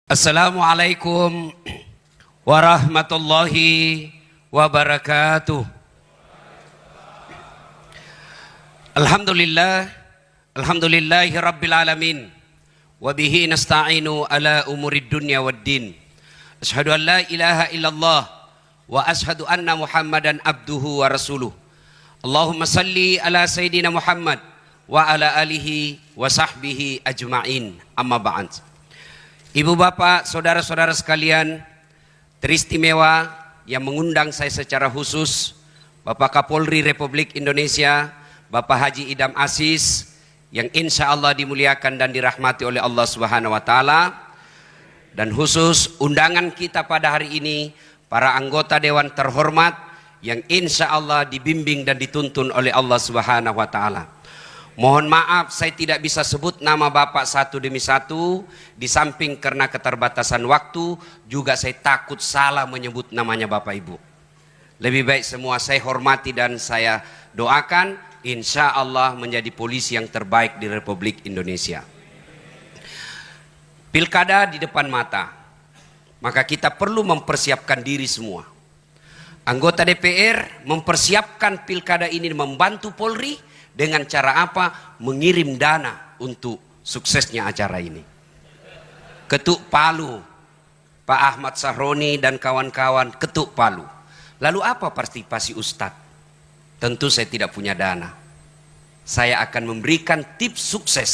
Assalamualaikum warahmatullahi wabarakatuh. Alhamdulillahi rabbil alamin. Wabihi nasta'inu ala umurid dunya waddin. Ashhadu an la ilaha illallah wa ashhadu anna muhammadan abduhu wa rasuluh. Allahumma salli ala sayyidina Muhammad wa ala alihi wa sahbihi ajma'in. Amma ba'd. Ibu bapak, saudara-saudara sekalian, teristimewa yang mengundang saya secara khusus, Bapak Kapolri Republik Indonesia, Bapak Haji Idham Aziz, yang insya Allah dimuliakan dan dirahmati oleh Allah Subhanahu wa Ta'ala, dan khusus undangan kita pada hari ini, para anggota Dewan terhormat yang insya Allah dibimbing dan dituntun oleh Allah Subhanahu wa Ta'ala. Mohon maaf saya tidak bisa sebut nama Bapak satu demi satu, di samping karena keterbatasan waktu, juga saya takut salah menyebut namanya Bapak Ibu. Lebih baik semua saya hormati dan saya doakan insya Allah menjadi polisi yang terbaik di Republik Indonesia. Pilkada di depan mata, maka kita perlu mempersiapkan diri semua. Anggota DPR mempersiapkan pilkada ini, membantu Polri dengan cara apa? Mengirim dana untuk suksesnya acara ini. Ketuk palu, Pak Ahmad Sahroni dan kawan-kawan ketuk palu. Lalu apa partisipasi Ustadz? Tentu saya tidak punya dana. Saya akan memberikan tips sukses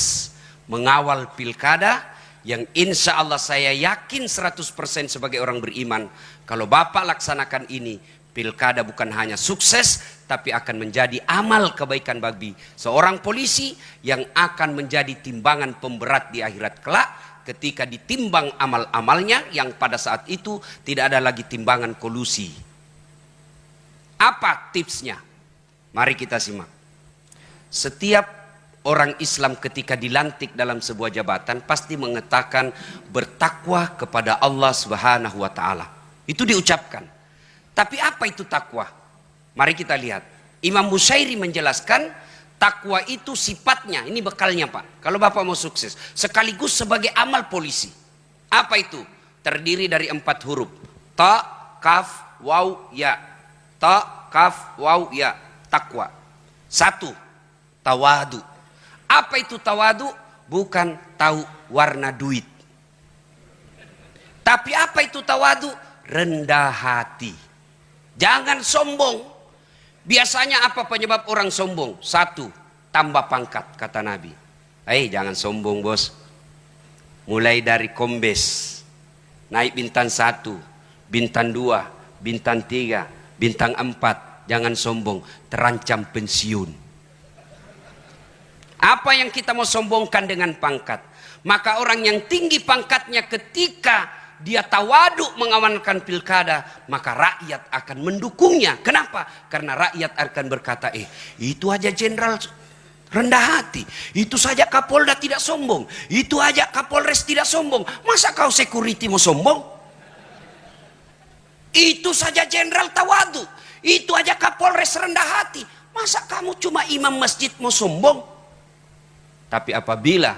mengawal pilkada yang insya Allah saya yakin 100% sebagai orang beriman. Kalau Bapak laksanakan ini, pilkada bukan hanya sukses, tapi akan menjadi amal kebaikan bagi seorang polisi yang akan menjadi timbangan pemberat di akhirat kelak, ketika ditimbang amal-amalnya yang pada saat itu tidak ada lagi timbangan kolusi. Apa tipsnya? Mari kita simak. Setiap orang Islam ketika dilantik dalam sebuah jabatan pasti mengatakan bertakwa kepada Allah Subhanahu wa Ta'ala. Itu diucapkan. Tapi apa itu takwa? Mari kita lihat. Imam Bushairi menjelaskan takwa itu sifatnya, ini bekalnya Pak. Kalau Bapak mau sukses, sekaligus sebagai amal polisi. Apa itu? Terdiri dari 4 huruf. Ta, kaf, waw, ya. Ta, kaf, waw, ya. Takwa. 1. Tawadu. Apa itu tawadu? Bukan tahu warna duit. Tapi apa itu tawadu? Rendah hati. Jangan sombong. Biasanya apa penyebab orang sombong? 1. Tambah pangkat, kata Nabi. Jangan sombong bos. Mulai dari kombes, naik bintang 1, bintang 2, bintang 3, bintang 4. Jangan sombong, terancam pensiun. Apa yang kita mau sombongkan dengan pangkat? Maka orang yang tinggi pangkatnya ketika dia tawaduk mengamankan pilkada, maka rakyat akan mendukungnya. Kenapa? Karena rakyat akan berkata, itu aja jenderal rendah hati, itu saja Kapolda tidak sombong, itu aja Kapolres tidak sombong, masa kau security mau sombong? Itu saja jenderal tawaduk, itu aja Kapolres rendah hati, masa kamu cuma imam masjid mau sombong? Tapi apabila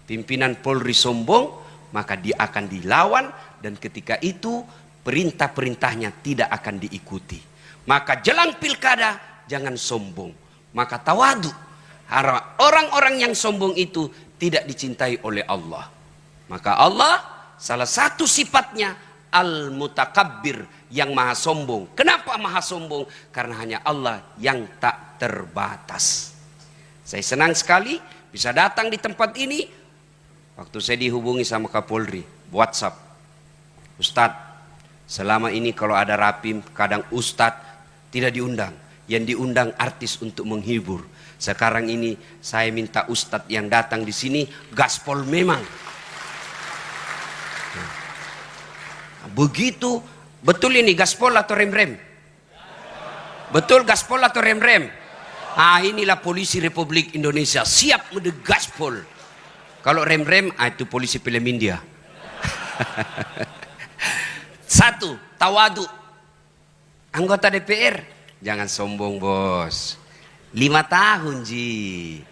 pimpinan Polri sombong, maka dia akan dilawan, dan ketika itu perintah-perintahnya tidak akan diikuti. Maka jelang pilkada jangan sombong, maka tawadu. Orang-orang yang sombong itu tidak dicintai oleh Allah. Maka Allah salah satu sifatnya al-mutakabbir, yang maha sombong. Kenapa maha sombong? Karena hanya Allah yang tak terbatas. Saya senang sekali bisa datang di tempat ini. Waktu saya dihubungi sama Kapolri, WhatsApp, Ustadz, selama ini kalau ada rapim, kadang Ustadz tidak diundang. Yang diundang artis untuk menghibur. Sekarang ini saya minta Ustadz yang datang di sini, gaspol memang. Begitu, betul ini gaspol atau rem-rem? Betul gaspol atau rem-rem? Inilah polisi Republik Indonesia, siap gaspol. Kalau rem-rem, itu polisi film India. 1. Tawadu. Anggota DPR, jangan sombong bos. 5 tahun Ji.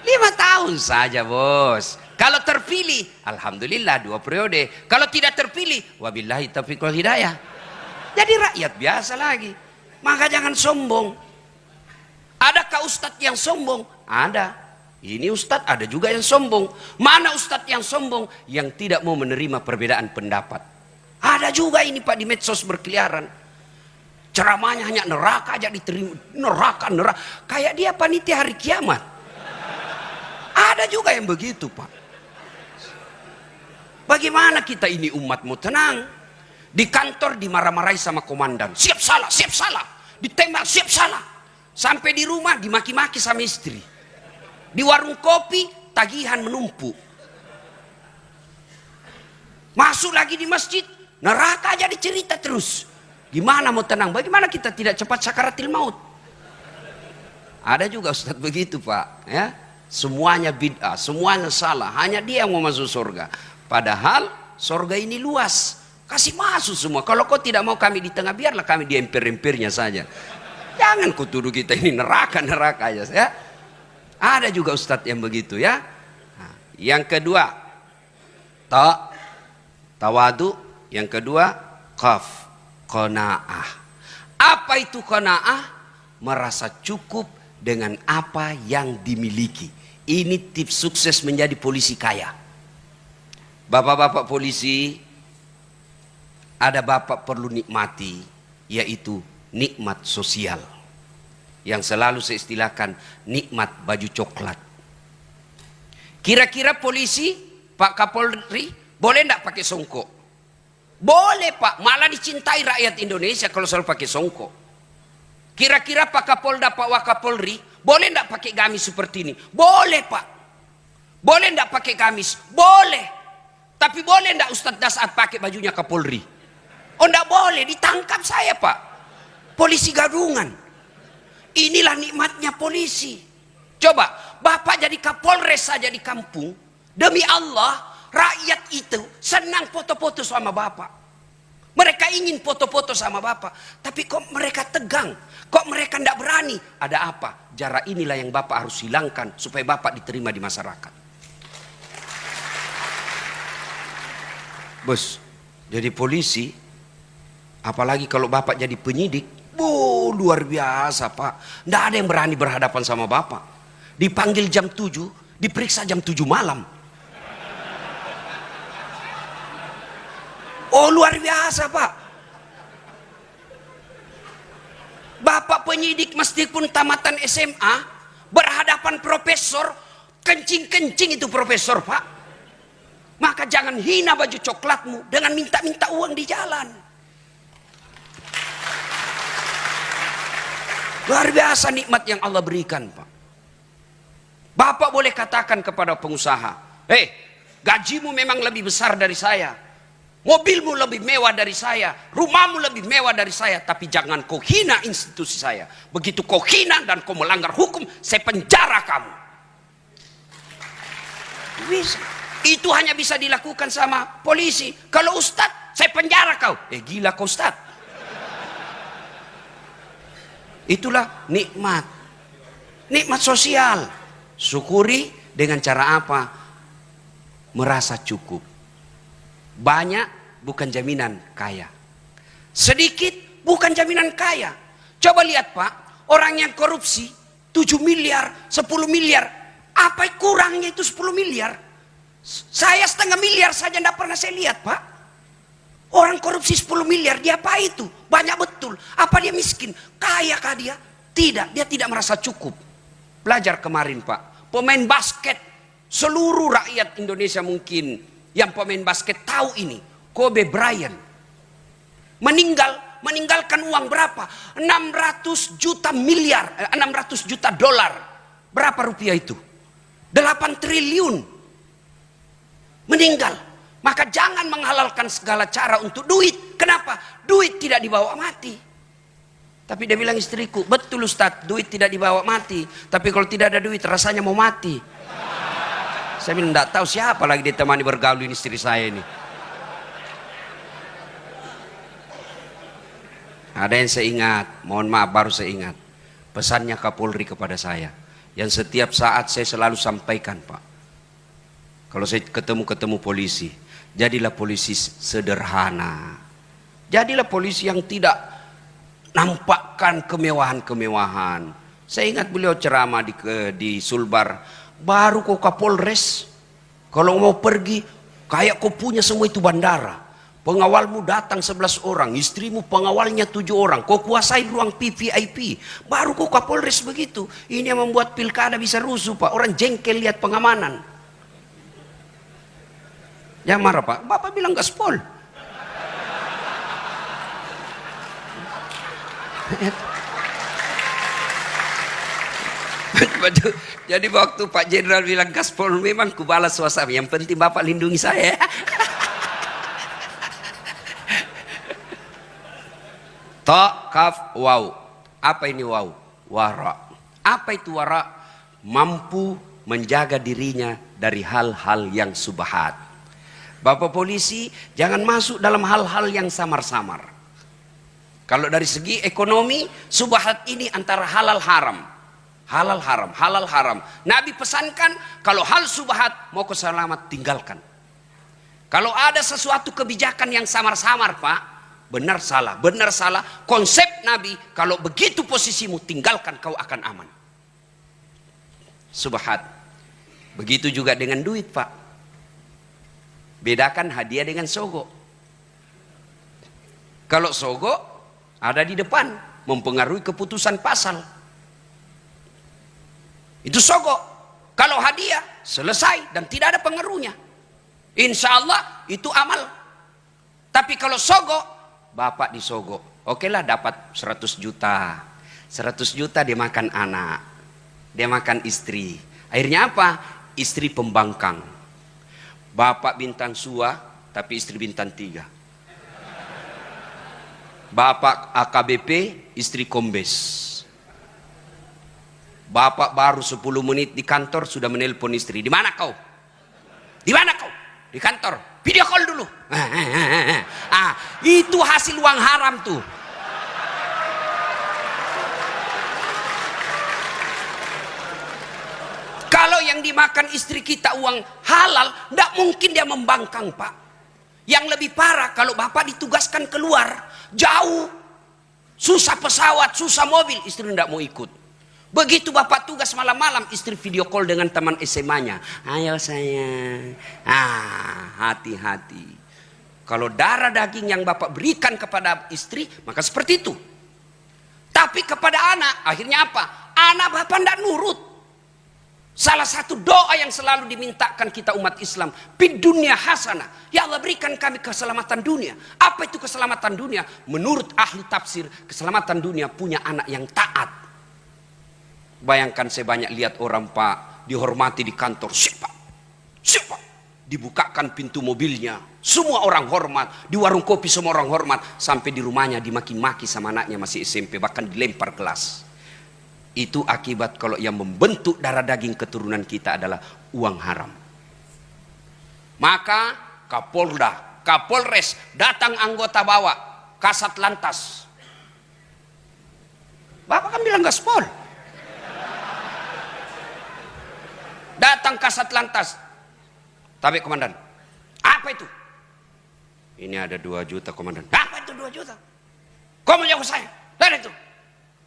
5 tahun saja bos. Kalau terpilih, alhamdulillah 2 periode. Kalau tidak terpilih, wabillahi taufiq wal hidayah. Jadi rakyat biasa lagi. Maka jangan sombong. Adakah ustadz yang sombong? Ada. Ini ustadz, ada juga yang sombong. Mana ustadz yang sombong? Yang tidak mau menerima perbedaan pendapat. Ada juga ini Pak di medsos berkeliaran. Ceramahnya hanya neraka aja diterima. Neraka. Kayak dia panitia hari kiamat. Ada juga yang begitu Pak. Bagaimana kita ini umat mau tenang? Di kantor dimarah-marahi sama komandan. Siap salah, siap salah. Ditembak, siap salah. Sampai di rumah dimaki-maki sama istri. Di warung kopi tagihan menumpuk. Masuk lagi di masjid, neraka aja dicerita terus. Gimana mau tenang? Bagaimana kita tidak cepat sakaratil maut? Ada juga ustadz begitu Pak, ya. Semuanya bid'ah, semuanya salah. Hanya dia yang mau masuk surga. Padahal surga ini luas. Kasih masuk semua. Kalau kau tidak mau kami di tengah, biarlah kami di empir-empirnya saja. Jangan kau tuduh kita ini neraka-neraka aja ya. Ada juga ustadz yang begitu ya. Nah, yang kedua tawadu, yang kedua qanaah. Apa itu qanaah? Merasa cukup dengan apa yang dimiliki. Ini tips sukses menjadi polisi kaya. Bapak-bapak polisi, ada bapak perlu nikmati, yaitu nikmat sosial. Yang selalu saya istilahkan nikmat baju coklat. Kira-kira polisi, Pak Kapolri, boleh enggak pakai songkok? Boleh Pak, malah dicintai rakyat Indonesia kalau selalu pakai songkok. Kira-kira Pak Kapolda, Pak Wakapolri, boleh enggak pakai gamis seperti ini? Boleh Pak. Boleh enggak pakai gamis? Boleh. Tapi boleh enggak Ustadz Dasat pakai bajunya Kapolri? Oh enggak boleh, ditangkap saya Pak. Polisi gadungan. Inilah nikmatnya polisi. Coba, Bapak jadi Kapolres saja di kampung. Demi Allah, rakyat itu senang foto-foto sama Bapak. Mereka ingin foto-foto sama Bapak. Tapi kok mereka tegang? Kok mereka tidak berani? Ada apa? Jarak inilah yang Bapak harus hilangkan supaya Bapak diterima di masyarakat. Bos, jadi polisi, apalagi kalau Bapak jadi penyidik, luar biasa Pak. Tidak ada yang berani berhadapan sama Bapak. Dipanggil jam 7, diperiksa jam 7 malam. Oh luar biasa Pak. Bapak penyidik meskipun tamatan SMA, berhadapan profesor, kencing-kencing itu profesor Pak. Maka jangan hina baju coklatmu dengan minta-minta uang di jalan. Luar biasa nikmat yang Allah berikan Pak. Bapak boleh katakan kepada pengusaha, gajimu memang lebih besar dari saya. Mobilmu lebih mewah dari saya, rumahmu lebih mewah dari saya, tapi jangan kau hina institusi saya. Begitu kau hina dan kau melanggar hukum, saya penjara kamu. Bisa. Itu hanya bisa dilakukan sama polisi. Kalau ustadz, saya penjara kau. Gila kau ustadz. Itulah nikmat. Nikmat sosial. Syukuri dengan cara apa? Merasa cukup. Banyak bukan jaminan kaya. Sedikit bukan jaminan kaya. Coba lihat Pak, orang yang korupsi 7 miliar, 10 miliar. Apa kurangnya itu 10 miliar? Saya setengah miliar saja tidak pernah saya lihat Pak. Orang korupsi 10 miliar, dia apa itu? Banyak betul. Apa dia miskin? Kaya kah dia? Tidak, dia tidak merasa cukup. Belajar kemarin Pak, pemain basket seluruh rakyat Indonesia mungkin yang pemain basket tahu ini. Kobe Bryant meninggalkan uang berapa? 600 juta dolar. Berapa rupiah itu? 8 triliun. Meninggal. Maka jangan menghalalkan segala cara untuk duit. Kenapa? Duit tidak dibawa mati. Tapi dia bilang istriku, betul Ustadz, duit tidak dibawa mati. Tapi kalau tidak ada duit rasanya mau mati. Saya bilang tidak tahu siapa lagi ditemani bergaul ini istri saya ini. Ada yang saya ingat, mohon maaf baru saya ingat. Pesannya Kapolri kepada saya. Yang setiap saat saya selalu sampaikan Pak. Kalau saya ketemu polisi, jadilah polisi sederhana. Jadilah polisi yang tidak nampakkan kemewahan-kemewahan. Saya ingat beliau ceramah di Sulbar, baru kau Kapolres, kalau mau pergi kayak kau punya semua itu bandara. Pengawalmu datang 11 orang, istrimu pengawalnya 7 orang, kau kuasai ruang VIP, baru kau Kapolres begitu. Ini yang membuat pilkada bisa rusuh, Pak. Orang jengkel lihat pengamanan. Jangan marah, Pak. Bapak bilang gaspol. Jadi waktu Pak Jenderal bilang gaspol, memang kubalas suasana. Yang penting Bapak lindungi saya. Ta, kaf, waw. Apa ini waw? Wara. Apa itu wara? Mampu menjaga dirinya dari hal-hal yang subhat. Bapak polisi jangan masuk dalam hal-hal yang samar-samar. Kalau dari segi ekonomi, subhat ini antara halal haram. Halal haram, halal haram. Nabi pesankan kalau hal subhat mau keselamat tinggalkan. Kalau ada sesuatu kebijakan yang samar-samar, Pak, benar salah, konsep Nabi, kalau begitu posisimu tinggalkan, kau akan aman. Subhat. Begitu juga dengan duit, Pak. Bedakan hadiah dengan sogo. Kalau sogo ada di depan, mempengaruhi keputusan pasal. Itu sogo. Kalau hadiah selesai dan tidak ada pengaruhnya, insya Allah itu amal. Tapi kalau sogo, bapak disogo, oke lah dapat 100 juta. 100 juta dia makan anak, dia makan istri. Akhirnya apa? Istri pembangkang. Bapak bintang sua, tapi istri bintang 3. Bapak AKBP, istri kombes. Bapak baru 10 menit di kantor sudah menelpon istri. Di mana kau? Di mana kau? Di kantor. Video call dulu. Itu hasil uang haram tuh. Kalau yang dimakan istri kita uang halal, tidak mungkin dia membangkang, Pak. Yang lebih parah kalau bapak ditugaskan keluar jauh, susah pesawat, susah mobil, istri tidak mau ikut. Begitu bapak tugas malam-malam, istri video call dengan teman SMA-nya. Ayo sayang. Hati-hati. Kalau darah daging yang bapak berikan kepada istri, maka seperti itu. Tapi kepada anak, akhirnya apa? Anak bapak tidak nurut. Salah satu doa yang selalu dimintakan kita umat Islam, fid dunya hasanah. Ya Allah, berikan kami keselamatan dunia. Apa itu keselamatan dunia? Menurut ahli tafsir, keselamatan dunia punya anak yang taat. Bayangkan saya banyak lihat orang, Pak, dihormati di kantor. Siapa? Dibukakan pintu mobilnya, semua orang hormat. Di warung kopi semua orang hormat. Sampai di rumahnya dimaki-maki sama anaknya masih SMP, bahkan dilempar gelas. Itu akibat kalau yang membentuk darah daging keturunan kita adalah uang haram. Maka Kapolda, Kapolres, datang anggota bawa, kasat lantas. Bapak kan bilang gaspol. Datang kasat lantas. Tapi komandan, apa itu? Ini ada 2 juta komandan. Apa itu 2 juta? Kau mau jawab saya? Dari itu.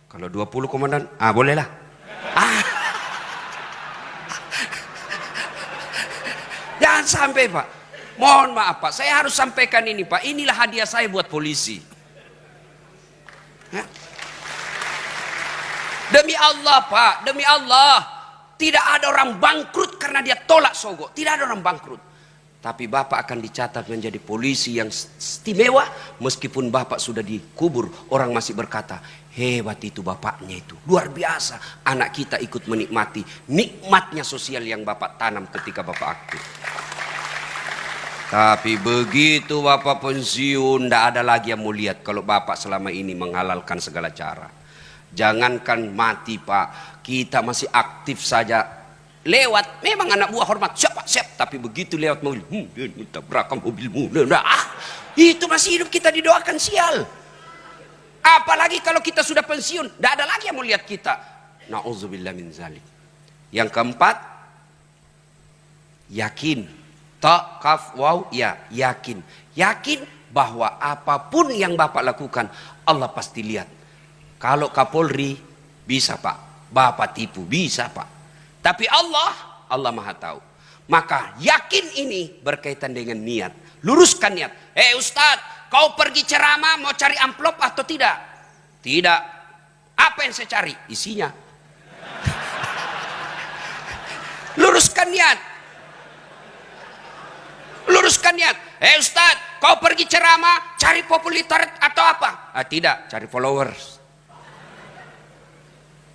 Kalau 20 komandan, bolehlah. Jangan sampai, Pak. Mohon maaf, Pak. Saya harus sampaikan ini, Pak. Inilah hadiah saya buat polisi. Demi Allah, Pak. Demi Allah. Tidak ada orang bangkrut karena dia tolak sogo. Tidak ada orang bangkrut. Tapi bapak akan dicatat menjadi polisi yang istimewa. Meskipun bapak sudah dikubur, orang masih berkata, hebat itu bapaknya itu. Luar biasa. Anak kita ikut menikmati nikmatnya sosial yang bapak tanam ketika bapak aktif. Tapi begitu bapak pensiun, tidak ada lagi yang mau lihat kalau bapak selama ini menghalalkan segala cara. Jangankan mati, Pak, kita masih aktif saja. Lewat, memang anak buah hormat, siap, tapi begitu lewat mobil, dia tabrakkan mobilmu. Itu masih hidup, kita didoakan sial. Apalagi kalau kita sudah pensiun, tidak ada lagi yang mau lihat kita. Na'udzubillah min zalik. Yang keempat, yakin Ta, kaf, waw, ya. Yakin. Yakin bahwa apapun yang Bapak lakukan, Allah pasti lihat. Kalau Kapolri, bisa Pak. Bapak tipu, bisa Pak. Tapi Allah Maha tahu. Maka yakin ini berkaitan dengan niat. Luruskan niat. Ustadz, kau pergi ceramah mau cari amplop atau tidak? Tidak. Apa yang saya cari? Isinya. Luruskan niat. Luruskan niat. Ustadz, kau pergi ceramah cari popularitas atau apa? Tidak, cari followers.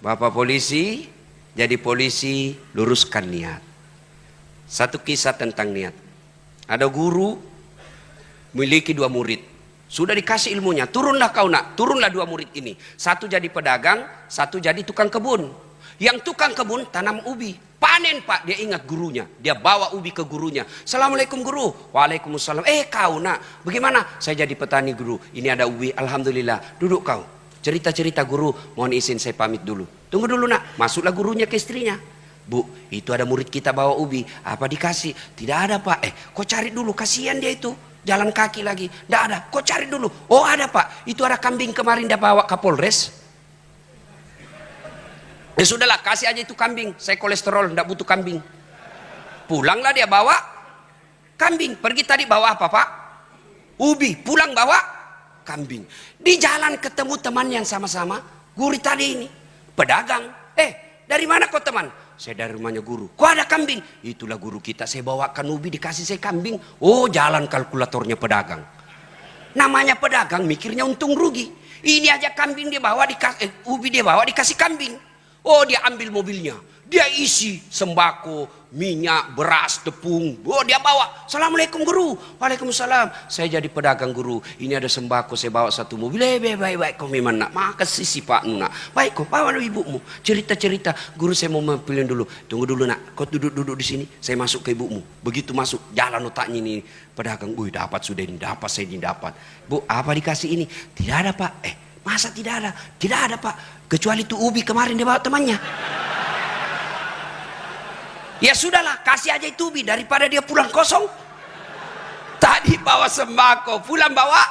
Bapak polisi, jadi polisi, luruskan niat. Satu kisah tentang niat. Ada guru memiliki 2 murid. Sudah dikasih ilmunya, turunlah kau nak, turunlah 2 murid ini. Satu jadi pedagang, satu jadi tukang kebun. Yang tukang kebun tanam ubi. Panen Pak, dia ingat gurunya. Dia bawa ubi ke gurunya. Assalamualaikum guru. Waalaikumsalam. Kau nak, bagaimana? Saya jadi petani guru. Ini ada ubi, alhamdulillah. Duduk kau. Cerita-cerita guru, mohon izin saya pamit dulu. Tunggu dulu nak, masuklah gurunya ke istrinya. Bu, itu ada murid kita bawa ubi. Apa dikasih? Tidak ada Pak. Kau cari dulu, kasihan dia itu. Jalan kaki lagi. Tidak ada, kau cari dulu. Oh ada Pak, itu ada kambing kemarin dia bawa Kapolres. Ya sudahlah, kasih aja itu kambing. Saya kolesterol, tidak butuh kambing. Pulanglah dia bawa kambing. Pergi tadi bawa apa Pak? Ubi. Pulang bawa kambing. Di jalan ketemu teman yang sama-sama. Guru tadi ini pedagang. Dari mana kau teman? Saya dari rumahnya guru. Kok ada kambing? Itulah guru kita. Saya bawakan ubi, dikasih saya kambing. Oh, jalan kalkulatornya pedagang. Namanya pedagang, mikirnya untung rugi. Ini aja kambing dia bawa, ubi dia bawa, dikasih kambing. Oh, dia ambil mobilnya. Dia isi sembako, minyak, beras, tepung. Oh, dia bawa. Assalamualaikum guru. Waalaikumsalam. Saya jadi pedagang guru. Ini ada sembako, saya bawa 1 mobil. Baik. Kau memang nak. Makasih si Pak Nuna. Baik, kau bawa ibumu. Cerita-cerita. Guru saya mau pilih dulu. Tunggu dulu nak. Kau duduk di sini. Saya masuk ke ibumu. Begitu masuk, jalan otaknya ini. Pedagang. Dapat sudah ini. Dapat saya ini dapat. Bu, apa dikasih ini? Tidak ada Pak. Masa tidak ada? Tidak ada Pak. Kecuali itu ubi kemarin dia bawa temannya. Ya sudahlah, kasih aja itu ubi daripada dia pulang kosong. Tadi bawa sembako, pulang bawa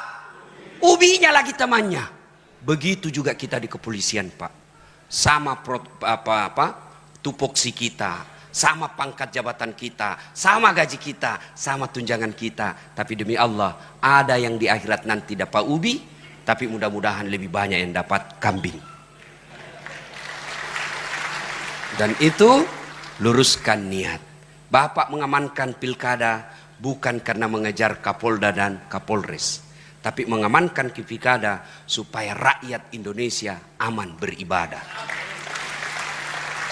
ubinya lagi temannya. Begitu juga kita di kepolisian Pak. Sama tupoksi kita, sama pangkat jabatan kita, sama gaji kita, sama tunjangan kita. Tapi demi Allah, ada yang di akhirat nanti dapat ubi, tapi mudah-mudahan lebih banyak yang dapat kambing. Dan itu luruskan niat. Bapak mengamankan pilkada bukan karena mengejar Kapolda dan Kapolres, tapi mengamankan pilkada supaya rakyat Indonesia aman beribadah.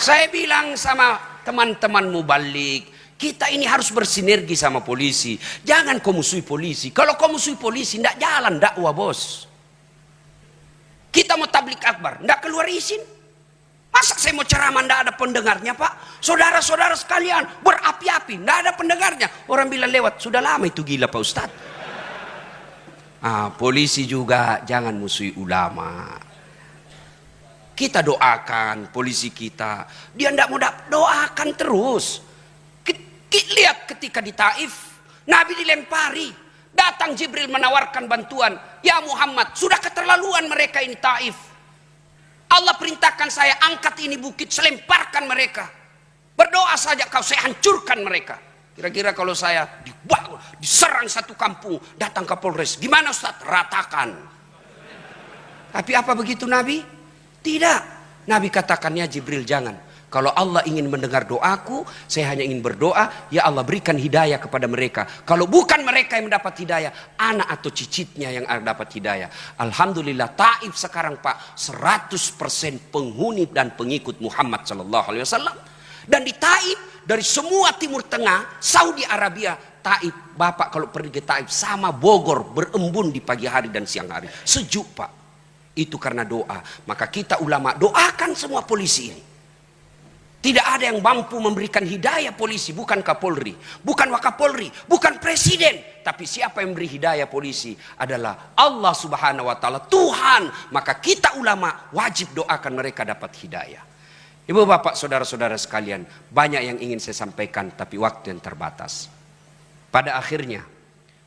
Saya bilang sama teman-teman mubalik, kita ini harus bersinergi sama polisi. Jangan kau musuhi polisi. Kalau kau musuhi polisi, tidak jalan dakwah bos. Kita mau tablik akbar, tidak keluar izin. Masa saya mau ceramah tidak ada pendengarnya Pak? Saudara-saudara sekalian berapi-api, tidak ada pendengarnya. Orang bilang lewat, sudah lama itu gila Pak Ustadz. Polisi juga jangan musuhi ulama. Kita doakan polisi kita. Dia tidak mau doakan terus. Lihat ketika di Taif, Nabi dilempari. Datang Jibril menawarkan bantuan. Ya Muhammad, sudah keterlaluan mereka ini Taif. Allah perintahkan saya angkat ini bukit, selemparkan mereka. Berdoa saja kau, saya hancurkan mereka. Kira-kira kalau saya diserang satu kampung, datang Kapolres, gimana Ustaz? Ratakan. Tapi apa begitu Nabi? Tidak. Nabi katakannya Jibril jangan. Kalau Allah ingin mendengar doaku, saya hanya ingin berdoa, ya Allah berikan hidayah kepada mereka. Kalau bukan mereka yang mendapat hidayah, anak atau cicitnya yang dapat hidayah. Alhamdulillah Taif sekarang Pak 100% penghuni dan pengikut Muhammad SAW. Dan di Taif, dari semua Timur Tengah, Saudi Arabia, Taif, Bapak kalau pergi ke Taif sama Bogor, berembun di pagi hari dan siang hari. Sejuk Pak. Itu karena doa. Maka kita ulama doakan semua polisi ini. Tidak ada yang mampu memberikan hidayah polisi, bukan Kapolri, bukan Wakapolri, bukan Presiden. Tapi siapa yang memberi hidayah polisi adalah Allah Subhanahu wa Ta'ala, Tuhan. Maka kita ulama wajib doakan mereka dapat hidayah. Ibu bapak saudara-saudara sekalian, banyak yang ingin saya sampaikan tapi waktu yang terbatas. Pada akhirnya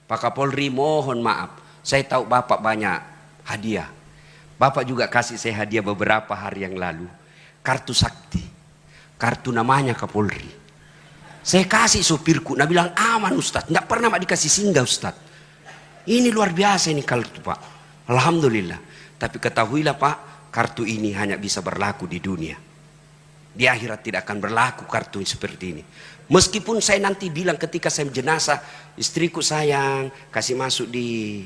Pak Kapolri mohon maaf, saya tahu Bapak banyak hadiah. Bapak juga kasih saya hadiah beberapa hari yang lalu, kartu sakti, kartu namanya Kapolri. Saya kasih supirku, nah bilang aman Ustadz, nggak pernah Mak dikasih singgah Ustadz. Ini luar biasa ini kartu Pak, alhamdulillah. Tapi ketahuilah Pak, kartu ini hanya bisa berlaku di dunia. Di akhirat tidak akan berlaku kartu seperti ini. Meskipun saya nanti bilang ketika saya jenazah, istriku sayang, kasih masuk di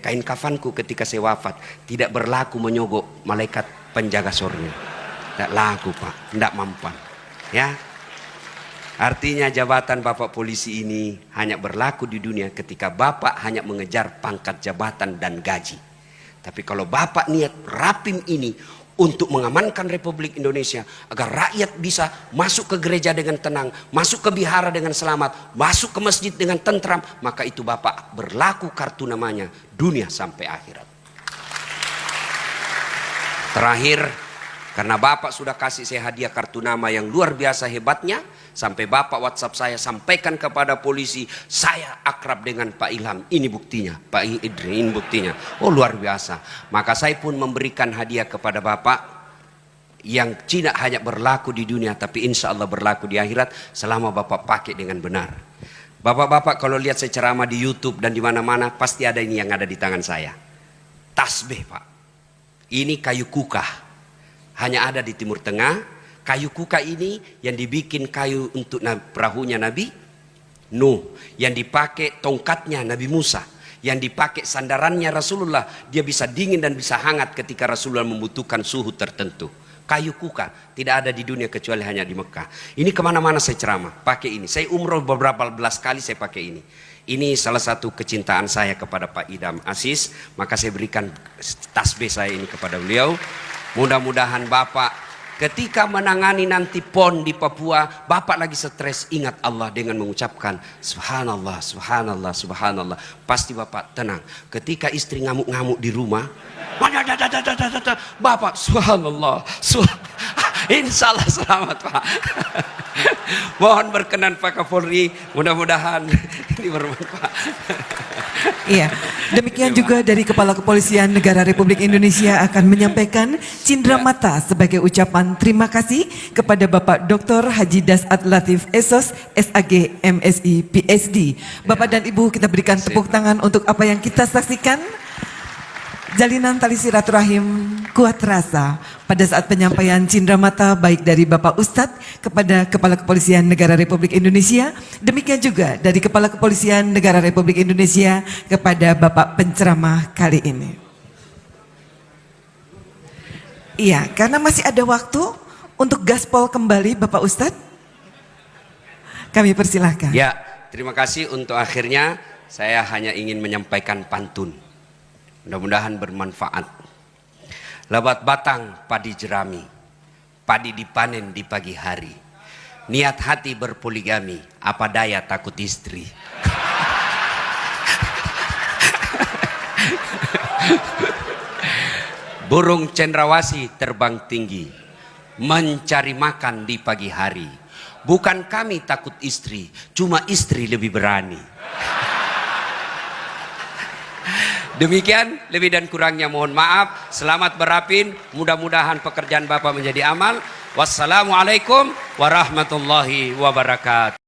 kain kafanku ketika saya wafat, tidak berlaku menyogok malaikat penjaga surga. Tidak laku Pak, tidak mampan. Ya, artinya jabatan Bapak polisi ini hanya berlaku di dunia ketika Bapak hanya mengejar pangkat jabatan dan gaji. Tapi kalau Bapak niat rapim ini untuk mengamankan Republik Indonesia agar rakyat bisa masuk ke gereja dengan tenang, masuk ke vihara dengan selamat, masuk ke masjid dengan tentram, maka itu Bapak berlaku kartu namanya dunia sampai akhirat. Terakhir, karena Bapak sudah kasih saya hadiah kartu nama yang luar biasa hebatnya, sampai Bapak WhatsApp saya sampaikan kepada polisi, saya akrab dengan Pak Ilham. Ini buktinya, Pak Idri, ini buktinya. Oh luar biasa. Maka saya pun memberikan hadiah kepada Bapak yang tidak hanya berlaku di dunia, tapi insya Allah berlaku di akhirat selama Bapak pakai dengan benar. Bapak-bapak kalau lihat saya ceramah di YouTube dan di mana-mana, pasti ada ini yang ada di tangan saya. Tasbih Pak. Ini kayu kukah. Hanya ada di Timur Tengah. Kayu kuka ini yang dibikin kayu untuk perahunya Nabi Nuh, yang dipakai tongkatnya Nabi Musa, yang dipakai sandarannya Rasulullah. Dia bisa dingin dan bisa hangat ketika Rasulullah membutuhkan suhu tertentu. Kayu kuka tidak ada di dunia kecuali hanya di Mekah. Ini kemana-mana saya ceramah pakai ini. Saya umroh beberapa belas kali saya pakai ini. Ini salah satu kecintaan saya kepada Pak Idam Aziz, maka saya berikan tasbih saya ini kepada beliau. Mudah-mudahan Bapak ketika menangani nanti PON di Papua, Bapak lagi stres, ingat Allah dengan mengucapkan Subhanallah, Subhanallah, Subhanallah. Pasti Bapak tenang. Ketika istri ngamuk-ngamuk di rumah, Bapak Subhanallah, insya Allah selamat Pak. Mohon berkenan Pak Kapolri, mudah-mudahan ini bermanfaat. Iya, demikian juga dari Kepala Kepolisian Negara Republik Indonesia akan menyampaikan cindera mata sebagai ucapan terima kasih kepada Bapak Dr. Haji Dasat Latif Esos, SAG, MSI, PhD. Bapak dan Ibu, kita berikan tepuk tangan untuk apa yang kita saksikan. Jalinan tali silaturahim kuat terasa pada saat penyampaian cindera mata baik dari Bapak Ustadz kepada Kepala Kepolisian Negara Republik Indonesia, demikian juga dari Kepala Kepolisian Negara Republik Indonesia kepada Bapak penceramah kali ini. Iya, karena masih ada waktu untuk gaspol kembali Bapak Ustadz, kami persilahkan. Ya, terima kasih. Untuk akhirnya saya hanya ingin menyampaikan pantun. Mudah-mudahan bermanfaat. Lebat batang padi jerami, padi dipanen di pagi hari. Niat hati berpoligami, apa daya takut istri. Burung cendrawasih terbang tinggi, mencari makan di pagi hari. Bukan kami takut istri, cuma istri lebih berani. Demikian, lebih dan kurangnya mohon maaf. Selamat berapin, mudah-mudahan pekerjaan Bapak menjadi amal. Wassalamualaikum warahmatullahi wabarakatuh.